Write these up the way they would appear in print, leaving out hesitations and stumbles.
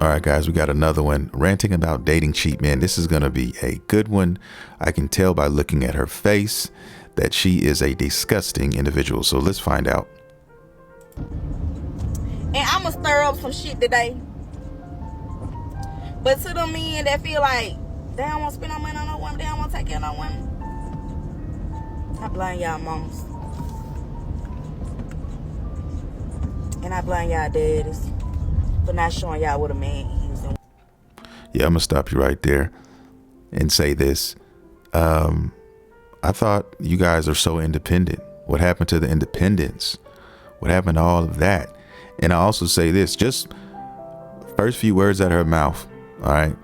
All right, guys, we got another one. Ranting about dating cheap men. This is going to be a good one. I can tell by looking at her face that she is a disgusting individual. So let's find out. And I'm going to stir up some shit today. But to the men that feel like they don't want to spend no money on no woman, they don't want to take care of no woman, I blame y'all mamas. And I blame y'all daddies for not showing y'all what a man is. Yeah, I'm gonna stop you right there and say this. I thought you guys are so independent. What happened to the independence? What happened to all of that? And I also say this, just first few words out of her mouth. All right.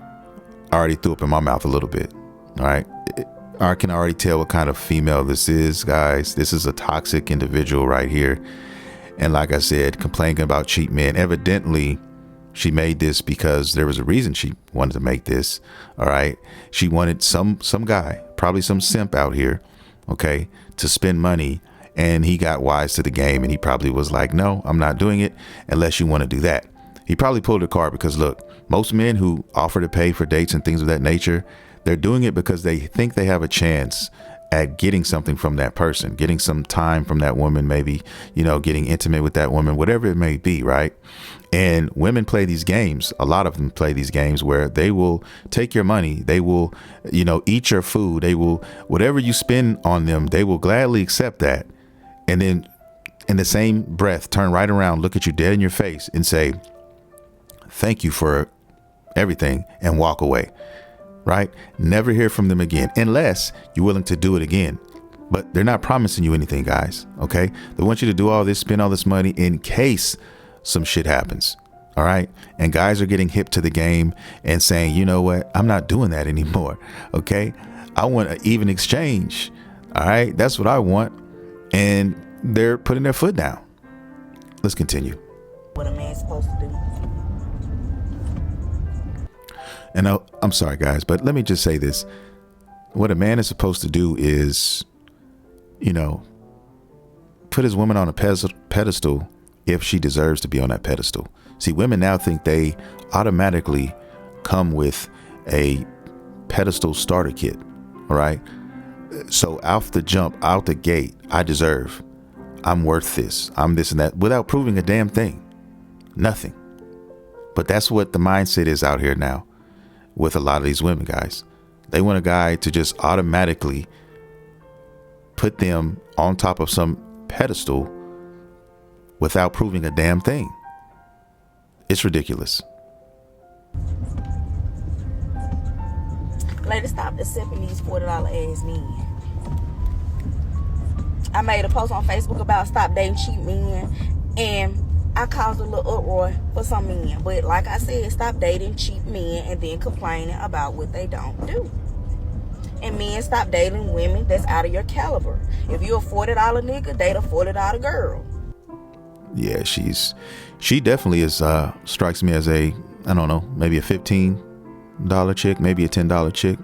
I already threw up in my mouth a little bit. All right. I can already tell what kind of female this is, guys. This is a toxic individual right here. And like I said, complaining about cheap men. Evidently, she made this because there was a reason she wanted to make this. All right. She wanted some guy, probably some simp out here, okay, to spend money. And he got wise to the game. And he probably was like, no, I'm not doing it unless you want to do that. He probably pulled a card because, look, most men who offer to pay for dates and things of that nature, they're doing it because they think they have a chance at getting something from that person, getting some time from that woman, maybe, you know, getting intimate with that woman, whatever it may be. Right. And women play these games. A lot of them play these games where they will take your money. They will, you know, eat your food. They will, whatever you spend on them, they will gladly accept that. And then in the same breath, turn right around, look at you dead in your face and say, thank you for everything, and walk away. Right? Never hear from them again unless you're willing to do it again. But they're not promising you anything, guys. OK, they want you to do all this, spend all this money in case some shit happens. All right. And guys are getting hip to the game and saying, you know what? I'm not doing that anymore. OK, I want an even exchange. All right. That's what I want. And they're putting their foot down. Let's continue. What a man's supposed to do. And I'm sorry, guys, but let me just say this. What a man is supposed to do is, you know, put his woman on a pedestal if she deserves to be on that pedestal. See, women now think they automatically come with a pedestal starter kit. All right. So out the jump, out the gate, I deserve, I'm worth this, I'm this and that, without proving a damn thing. Nothing. But that's what the mindset is out here now. With a lot of these women, guys, they want a guy to just automatically put them on top of some pedestal without proving a damn thing. It's ridiculous. Ladies, stop accepting these $40 ass men. I made a post on Facebook about stop dating cheap men, and I caused a little uproar for some men. But like I said, stop dating cheap men and then complaining about what they don't do. And men, stop dating women that's out of your caliber. If you're a $40 nigga, date a $40 girl. Yeah, she definitely is, strikes me as a, I don't know, maybe a $15 chick, maybe a $10 chick.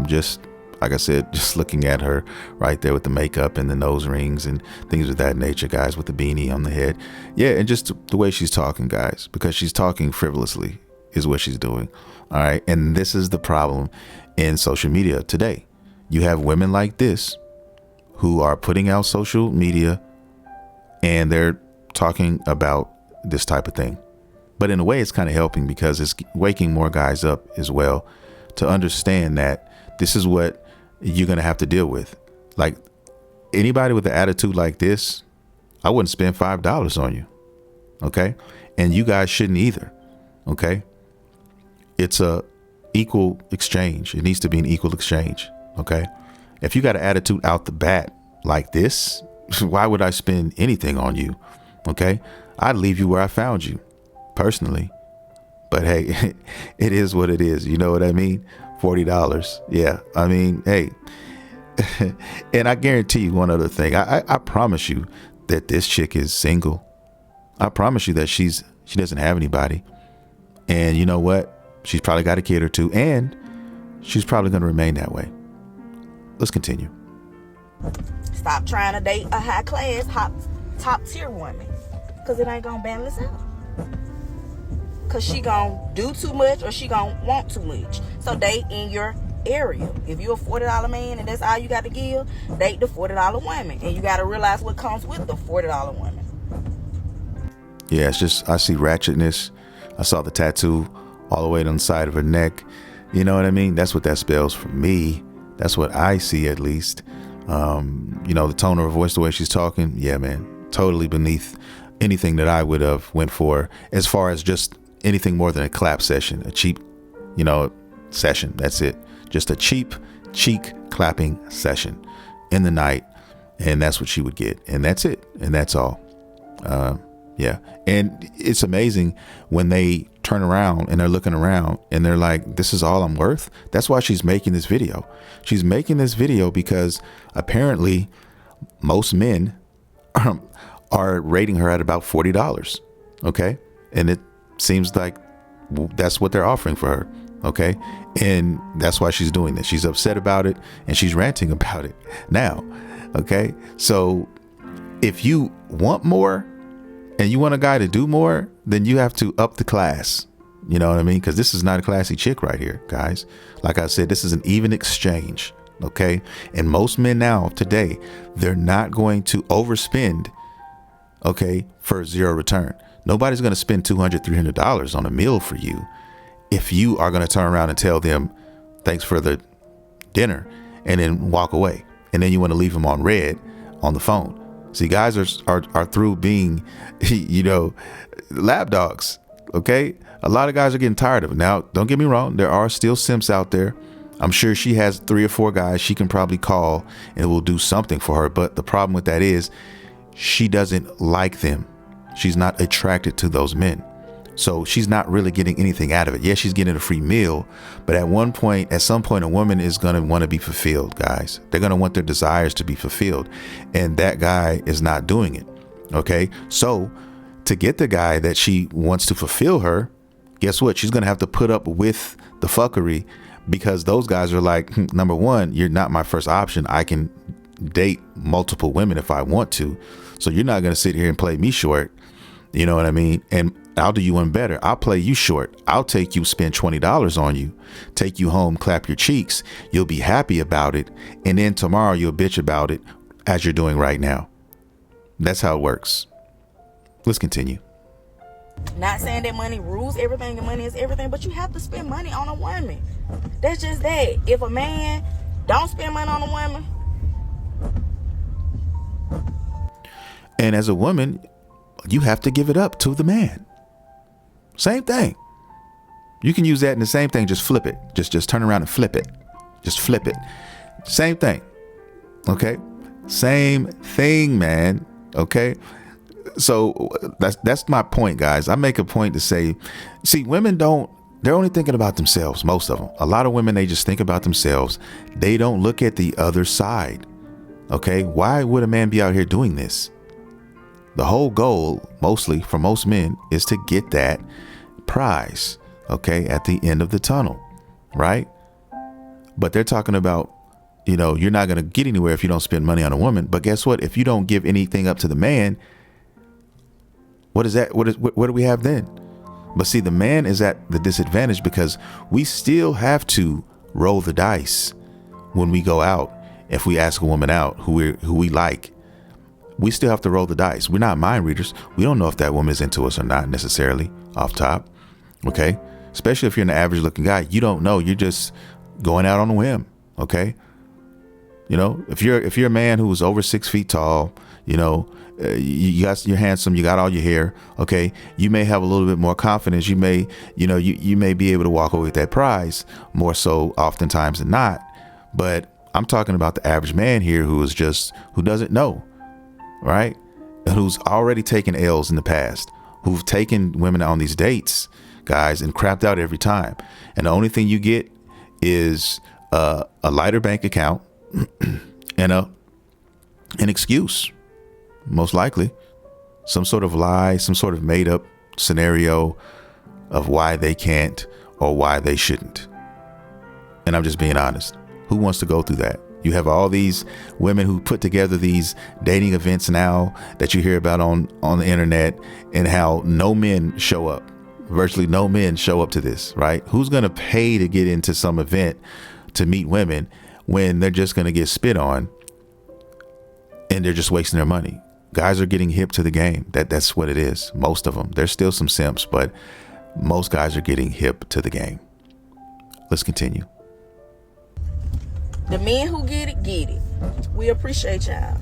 Just like I said, just looking at her right there with the makeup and the nose rings and things of that nature, guys, with the beanie on the head. Yeah. And just the way she's talking, guys, because she's talking frivolously is what she's doing. All right. And this is the problem in social media today. You have women like this who are putting out social media and they're talking about this type of thing. But in a way, it's kind of helping because it's waking more guys up as well to understand that this is what you're going to have to deal with. Like anybody with an attitude like this, I wouldn't spend $5 on you. OK, and you guys shouldn't either. OK, it's a equal exchange. It needs to be an equal exchange. OK, if you got an attitude out the bat like this, why would I spend anything on you? OK, I'd leave you where I found you personally. But hey, it is what it is. You know what I mean? $40. Yeah. I mean, hey, and I guarantee you one other thing. I promise you that this chick is single. I promise you that she doesn't have anybody. And you know what? She's probably got a kid or two, and she's probably going to remain that way. Let's continue. Stop trying to date a high class, top tier woman, because it ain't going to balance out. because she gonna do too much or she gonna want too much. So date in your area. If you're a $40 man and that's all you got to give, date the $40 woman. And you got to realize what comes with the $40 woman. Yeah, it's just, I see ratchetness. I saw the tattoo all the way down the side of her neck. You know what I mean? That's what that spells for me. That's what I see, at least. The tone of her voice, the way she's talking. Yeah, man, totally beneath anything that I would have went for, as far as just anything more than a clap session, a cheap, session. That's it. Just a cheap cheek clapping session in the night. And that's what she would get. And that's it. And that's all. Yeah. And it's amazing when they turn around and they're looking around and they're like, this is all I'm worth. That's why she's making this video. She's making this video because apparently most men are rating her at about $40. Okay. And it seems like that's what they're offering for her. Okay. And that's why she's doing this. She's upset about it and she's ranting about it now. Okay. So if you want more and you want a guy to do more, then you have to up the class. You know what I mean? Because this is not a classy chick right here, guys. Like I said, this is an even exchange. Okay. And most men now today, they're not going to overspend. Okay. For zero return. Nobody's going to spend $200, $300 on a meal for you if you are going to turn around and tell them thanks for the dinner and then walk away. And then you want to leave them on red on the phone. See, guys are through being, lap dogs. Okay. A lot of guys are getting tired of it. Now, don't get me wrong. There are still simps out there. I'm sure she has 3 or 4 guys she can probably call and will do something for her. But the problem with that is she doesn't like them. She's not attracted to those men. So she's not really getting anything out of it. Yes, she's getting a free meal. But at some point, a woman is going to want to be fulfilled, guys. They're going to want their desires to be fulfilled. And that guy is not doing it. OK, so to get the guy that she wants to fulfill her, guess what? She's going to have to put up with the fuckery, because those guys are like, number one, you're not my first option. I can date multiple women if I want to. So you're not going to sit here and play me short. You know what I mean? And I'll do you one better. I'll play you short. I'll take you, spend $20 on you, take you home, clap your cheeks. You'll be happy about it. And then tomorrow you'll bitch about it as you're doing right now. That's how it works. Let's continue. Not saying that money rules everything and money is everything, but you have to spend money on a woman. That's just that. If a man don't spend money on a woman. And as a woman, you have to give it up to the man. Same thing. You can use that in the same thing. Just flip it. Just turn around and flip it. Just flip it. Same thing. Okay. Same thing, man. Okay. So that's my point, guys. I make a point to say, see, women they're only thinking about themselves. Most of them. A lot of women, they just think about themselves. They don't look at the other side. Okay. Why would a man be out here doing this? The whole goal, mostly for most men, is to get that prize, okay, at the end of the tunnel, right? But they're talking about, you're not going to get anywhere if you don't spend money on a woman. But guess what? If you don't give anything up to the man, what is that? What do we have then? But see, the man is at the disadvantage because we still have to roll the dice when we go out. If we ask a woman out who we like, we still have to roll the dice. We're not mind readers. We don't know if that woman is into us or not necessarily off top. Okay. Especially if you're an average looking guy, you don't know. You're just going out on a whim. Okay. If you're a man who's over 6 feet tall, you're handsome, you got all your hair. Okay. You may have a little bit more confidence. You may, you may be able to walk away with that prize more so oftentimes than not. But I'm talking about the average man here who doesn't know. Right? And who's already taken L's in the past, who've taken women on these dates, guys, and crapped out every time. And the only thing you get is a lighter bank account and an excuse, most likely some sort of lie, some sort of made up scenario of why they can't or why they shouldn't. And I'm just being honest. Who wants to go through that? You have all these women who put together these dating events now that you hear about on the internet, and how no men show up. virtually no men show up to this, right? Who's going to pay to get into some event to meet women when they're just going to get spit on and they're just wasting their money? Guys are getting hip to the game. That's what it is. Most of them. There's still some simps, but most guys are getting hip to the game. Let's continue. The men who get it. We appreciate y'all,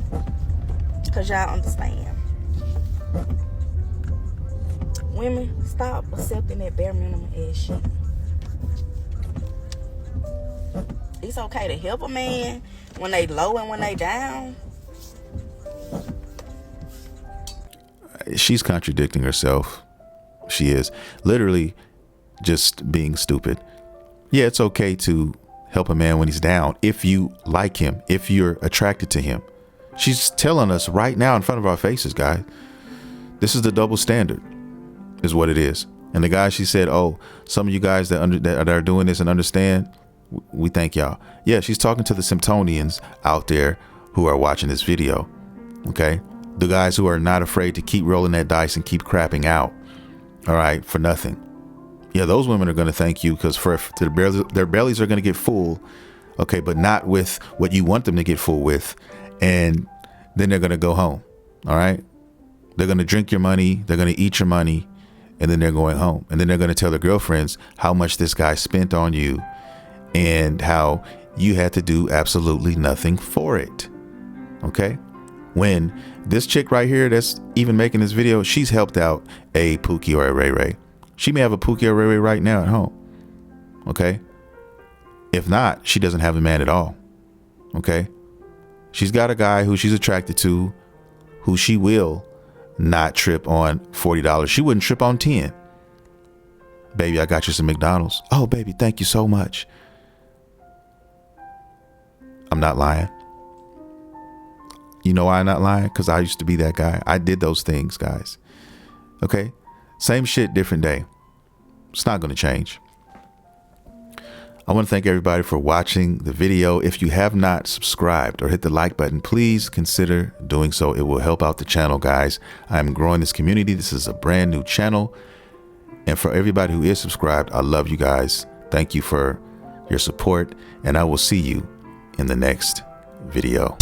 because y'all understand. Women, stop accepting that bare minimum ass shit. It's okay to help a man when they low and when they down. She's contradicting herself. She is literally just being stupid. Yeah, it's okay to help a man when he's down if you like him, if you're attracted to him. She's telling us right now in front of our faces, guys. This is the double standard, is what it is. And the guy, she said, oh, some of you guys that are doing this and understand, we thank y'all. Yeah, she's talking to the Simptonians out there who are watching this video. Okay, the guys who are not afraid to keep rolling that dice and keep crapping out, all right, for nothing. Yeah, those women are going to thank you, because their bellies are going to get full, okay, but not with what you want them to get full with, and then they're going to go home, all right? They're going to drink your money, they're going to eat your money, and then they're going home. And then they're going to tell their girlfriends how much this guy spent on you and how you had to do absolutely nothing for it, okay? When this chick right here that's even making this video, she's helped out a Pookie or a Ray Ray. She may have a Pookie or Ray Ray right now at home. Okay. If not, she doesn't have a man at all. Okay. She's got a guy who she's attracted to, who she will not trip on $40. She wouldn't trip on 10. Baby, I got you some McDonald's. Oh, baby, thank you so much. I'm not lying. You know why I'm not lying? Because I used to be that guy. I did those things, guys. Okay. Same shit, different day. It's not going to change. I want to thank everybody for watching the video. If you have not subscribed or hit the like button, please consider doing so. It will help out the channel, guys. I'm growing this community. This is a brand new channel. And for everybody who is subscribed, I love you guys. Thank you for your support. And I will see you in the next video.